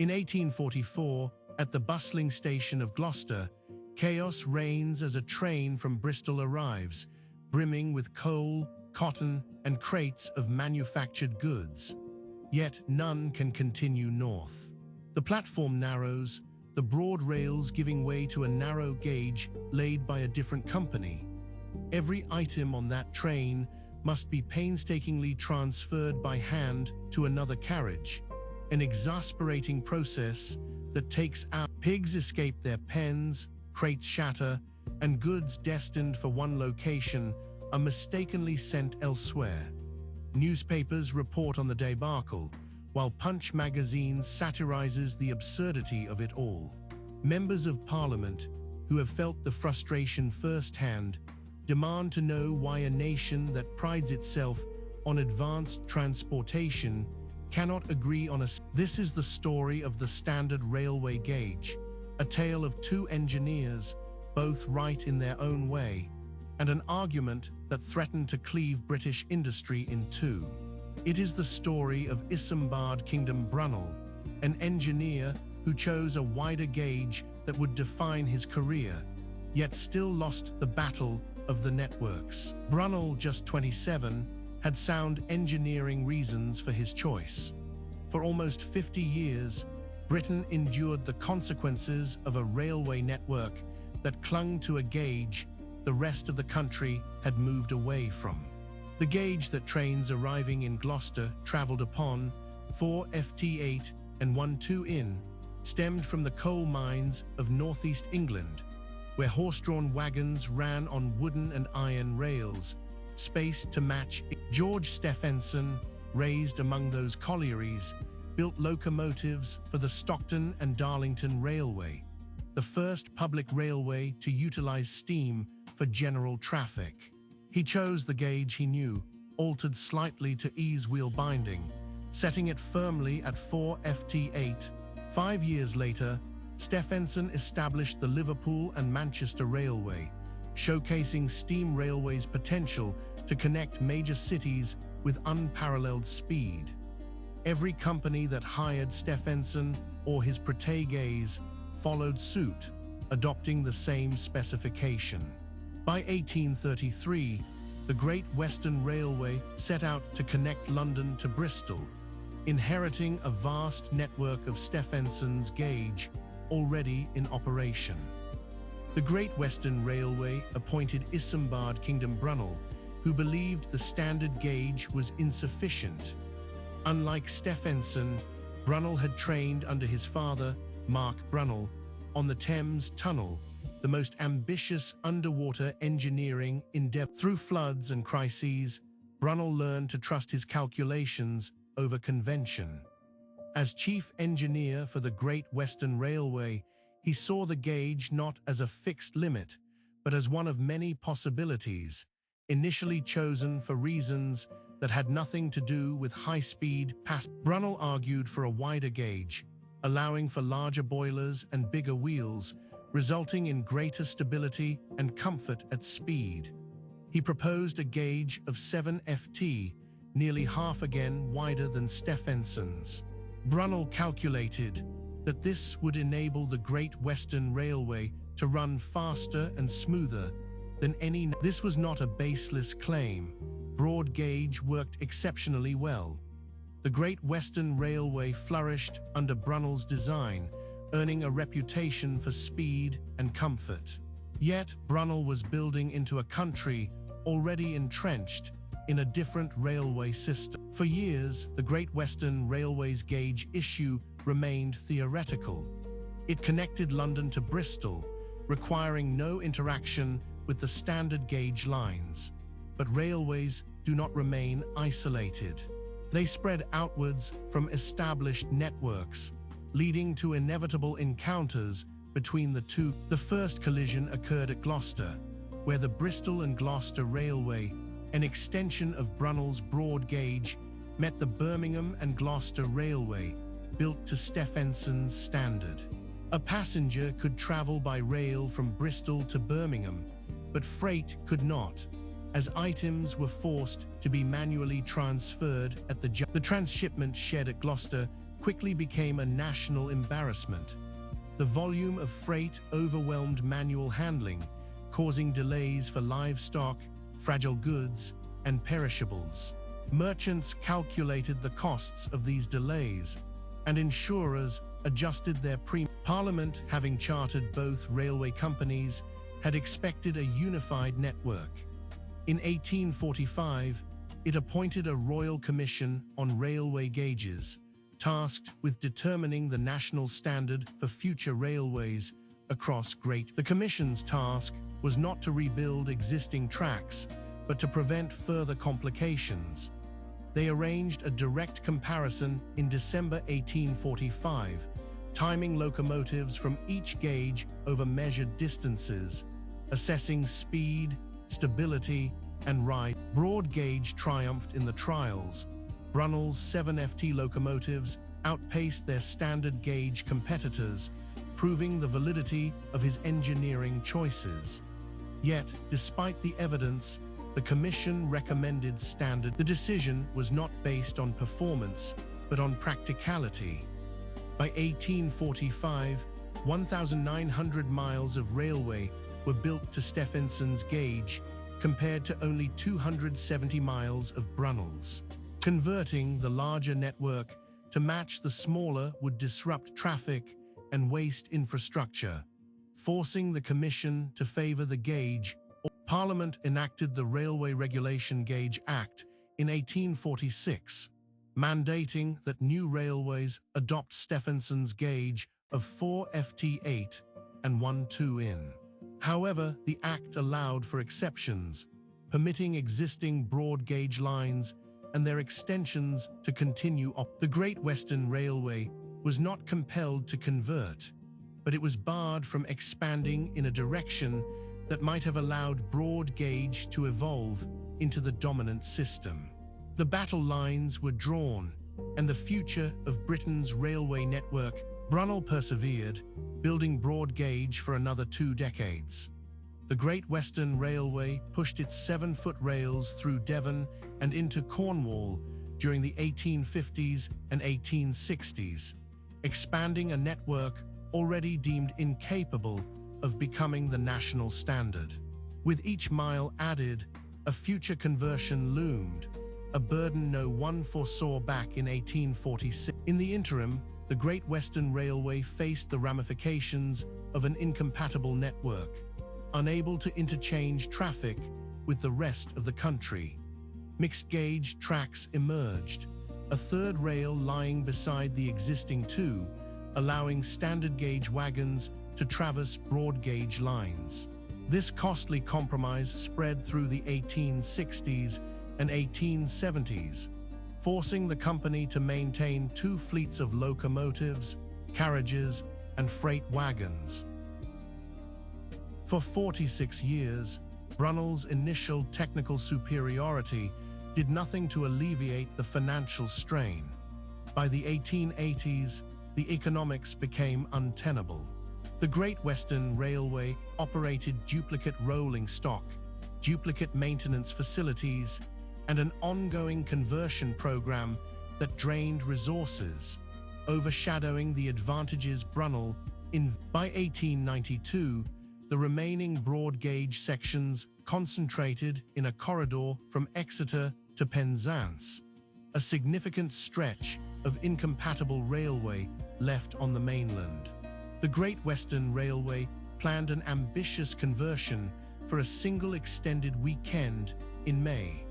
In 1844, at the bustling station of Gloucester, chaos reigns as a train from Bristol arrives, brimming with coal, cotton, and crates of manufactured goods. Yet none can continue north. The platform narrows, the broad rails giving way to a narrow gauge laid by a different company. Every item on that train must be painstakingly transferred by hand to another carriage, an exasperating process that takes hours. Pigs escape their pens, crates shatter, and goods destined for one location are mistakenly sent elsewhere. Newspapers report on the debacle, while Punch magazine satirizes the absurdity of it all. Members of Parliament, who have felt the frustration firsthand, demand to know why a nation that prides itself on advanced transportation cannot agree on a... This is the story of the standard railway gauge, a tale of two engineers, both right in their own way, and an argument that threatened to cleave British industry in two. It is the story of Isambard Kingdom Brunel, an engineer who chose a wider gauge that would define his career, yet still lost the battle of the networks. Brunel, just 27, had sound engineering reasons for his choice. For almost 50 years, Britain endured the consequences of a railway network that clung to a gauge the rest of the country had moved away from. The gauge that trains arriving in Gloucester travelled upon, 4 FT8 and 1 in, stemmed from the coal mines of northeast England, where horse-drawn wagons ran on wooden and iron rails, spaced to match. George Stephenson, raised among those collieries, built locomotives for the Stockton and Darlington Railway, the first public railway to utilize steam for general traffic. He chose the gauge he knew, altered slightly to ease wheel binding, setting it firmly at 4 FT8. 5 years later, Stephenson established the Liverpool and Manchester Railway, showcasing steam railways' potential to connect major cities with unparalleled speed. Every company that hired Stephenson or his proteges followed suit, adopting the same specification. By 1833, the Great Western Railway set out to connect London to Bristol, inheriting a vast network of Stephenson's gauge already in operation. The Great Western Railway appointed Isambard Kingdom Brunel, who believed the standard gauge was insufficient. Unlike Stephenson, Brunel had trained under his father, Mark Brunel, on the Thames Tunnel, the most ambitious underwater engineering endeavor. Through floods and crises, Brunel learned to trust his calculations over convention. As chief engineer for the Great Western Railway, he saw the gauge not as a fixed limit, but as one of many possibilities, initially chosen for reasons that had nothing to do with high-speed passengers. Brunel argued for a wider gauge, allowing for larger boilers and bigger wheels, resulting in greater stability and comfort at speed. He proposed a gauge of 7 FT, nearly half again wider than Stephenson's. Brunel calculated that this would enable the Great Western Railway to run faster and smoother than any. This was not a baseless claim. Broad gauge worked exceptionally well. The Great Western Railway flourished under Brunel's design, earning a reputation for speed and comfort. Yet, Brunel was building into a country already entrenched in a different railway system. For years, the Great Western Railway's gauge issue remained theoretical. It connected London to Bristol, requiring no interaction with the standard gauge lines. But railways do not remain isolated. They spread outwards from established networks, leading to inevitable encounters between the two. The first collision occurred at Gloucester, where the Bristol and Gloucester Railway, an extension of Brunel's broad gauge, met the Birmingham and Gloucester Railway, built to Stephenson's standard. A passenger could travel by rail from Bristol to Birmingham, but freight could not, as items were forced to be manually transferred at the transshipment shed at Gloucester quickly became a national embarrassment. The volume of freight overwhelmed manual handling, causing delays for livestock, fragile goods, and perishables. Merchants calculated the costs of these delays, and insurers adjusted their premiums. Parliament, having chartered both railway companies, had expected a unified network. In 1845, it appointed a royal commission on railway gauges, tasked with determining the national standard for future railways across The Commission's task was not to rebuild existing tracks, but to prevent further complications. They arranged a direct comparison in December 1845, timing locomotives from each gauge over measured distances, assessing speed, stability, and ride. Broad gauge triumphed in the trials. Brunel's 7FT locomotives outpaced their standard gauge competitors, proving the validity of his engineering choices. Yet, despite the evidence, the Commission recommended standard. The decision was not based on performance, but on practicality. By 1845, 1,900 miles of railway were built to Stephenson's gauge, compared to only 270 miles of Brunel's. Converting the larger network to match the smaller would disrupt traffic and waste infrastructure, forcing the Commission to favor the gauge. Parliament enacted the Railway Regulation Gauge Act in 1846, mandating that new railways adopt Stephenson's gauge of 4 FT8 and 1 2in. However, the Act allowed for exceptions, permitting existing broad gauge lines and their extensions to continue. The Great Western Railway was not compelled to convert, but it was barred from expanding in a direction that might have allowed broad gauge to evolve into the dominant system. The battle lines were drawn, and the future of Britain's railway network. Brunel persevered, building broad gauge for another 2 decades. The Great Western Railway pushed its 7-foot rails through Devon and into Cornwall during the 1850s and 1860s, expanding a network already deemed incapable of becoming the national standard. With each mile added, a future conversion loomed, a burden no one foresaw back in 1846. In the interim, the Great Western Railway faced the ramifications of an incompatible network, unable to interchange traffic with the rest of the country. Mixed-gauge tracks emerged, a third rail lying beside the existing 2, allowing standard-gauge wagons to traverse broad-gauge lines. This costly compromise spread through the 1860s and 1870s, forcing the company to maintain 2 fleets of locomotives, carriages, and freight wagons. For 46 years, Brunel's initial technical superiority did nothing to alleviate the financial strain. By the 1880s, the economics became untenable. The Great Western Railway operated duplicate rolling stock, duplicate maintenance facilities, and an ongoing conversion program that drained resources, overshadowing the advantages Brunel in. By 1892, the remaining broad-gauge sections concentrated in a corridor from Exeter to Penzance, a significant stretch of incompatible railway left on the mainland. The Great Western Railway planned an ambitious conversion for a single extended weekend in May,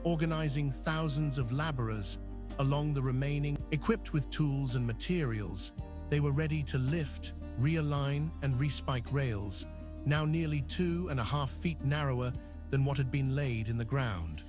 organizing thousands of laborers along the remaining. Equipped with tools and materials, they were ready to lift, realign, and respike rails, now nearly 2.5 feet narrower than what had been laid in the ground.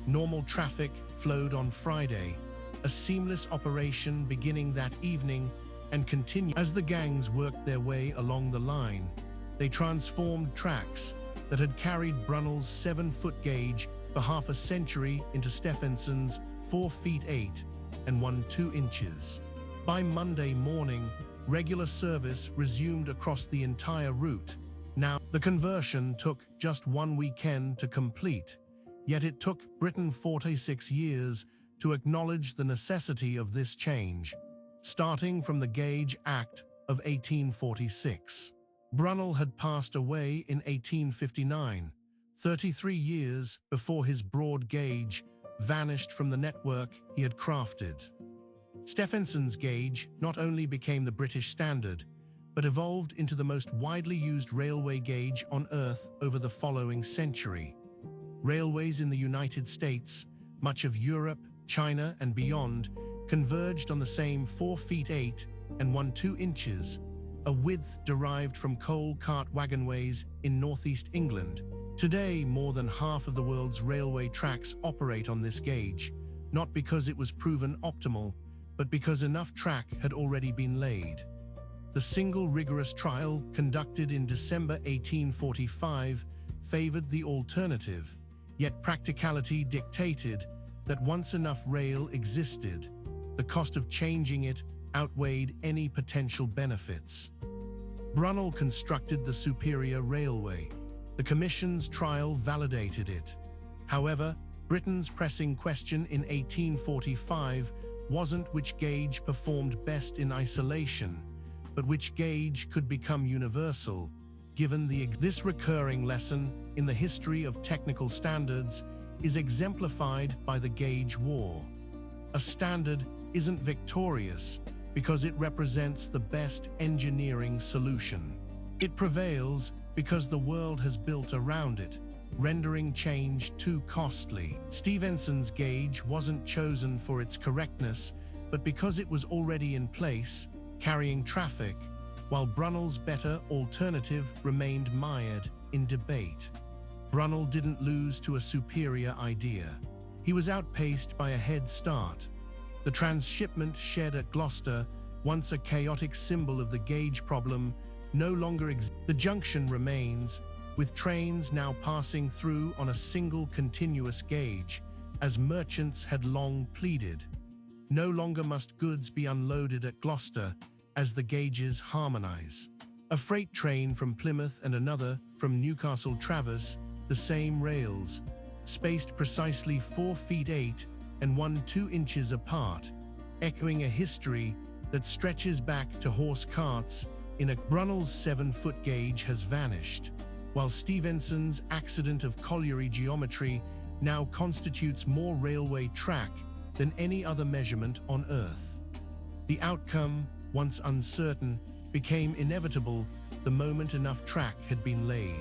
Normal traffic flowed on Friday, a seamless operation beginning that evening and continued. As the gangs worked their way along the line, they transformed tracks that had carried Brunel's 7-foot gauge for half a century into Stephenson's 4 feet 8 and 1 2 inches. By Monday morning, regular service resumed across the entire route. Now, the conversion took just 1 weekend to complete, yet it took Britain 46 years to acknowledge the necessity of this change. starting from the Gauge Act of 1846. Brunel had passed away in 1859, 33 years before his broad gauge vanished from the network he had crafted. Stephenson's gauge not only became the British standard, but evolved into the most widely used railway gauge on Earth over the following century. Railways in the United States, much of Europe, China, and beyond converged on the same 4 feet 8 and 1/2 inches, a width derived from coal cart wagonways in northeast England. Today, more than half of the world's railway tracks operate on this gauge, not because it was proven optimal, but because enough track had already been laid. The single rigorous trial conducted in December 1845 favored the alternative, yet practicality dictated that once enough rail existed, the cost of changing it outweighed any potential benefits. Brunel constructed the superior railway. The Commission's trial validated it. However, Britain's pressing question in 1845 wasn't which gauge performed best in isolation, but which gauge could become universal, given this recurring lesson in the history of technical standards is exemplified by the Gauge War. A standard isn't victorious because it represents the best engineering solution. It prevails because the world has built around it, rendering change too costly. Stephenson's gauge wasn't chosen for its correctness, but because it was already in place, carrying traffic, while Brunel's better alternative remained mired in debate. Brunel didn't lose to a superior idea. He was outpaced by a head start. The transshipment shed at Gloucester, once a chaotic symbol of the gauge problem, no longer exists. The junction remains, with trains now passing through on a single continuous gauge, as merchants had long pleaded. No longer must goods be unloaded at Gloucester, as the gauges harmonize. A freight train from Plymouth and another from Newcastle traverse the same rails, spaced precisely 4 feet 8 and 1/2 inches apart, echoing a history that stretches back to horse carts. Brunel's 7-foot gauge has vanished, while Stephenson's accident of colliery geometry now constitutes more railway track than any other measurement on Earth. The outcome, once uncertain, became inevitable the moment enough track had been laid.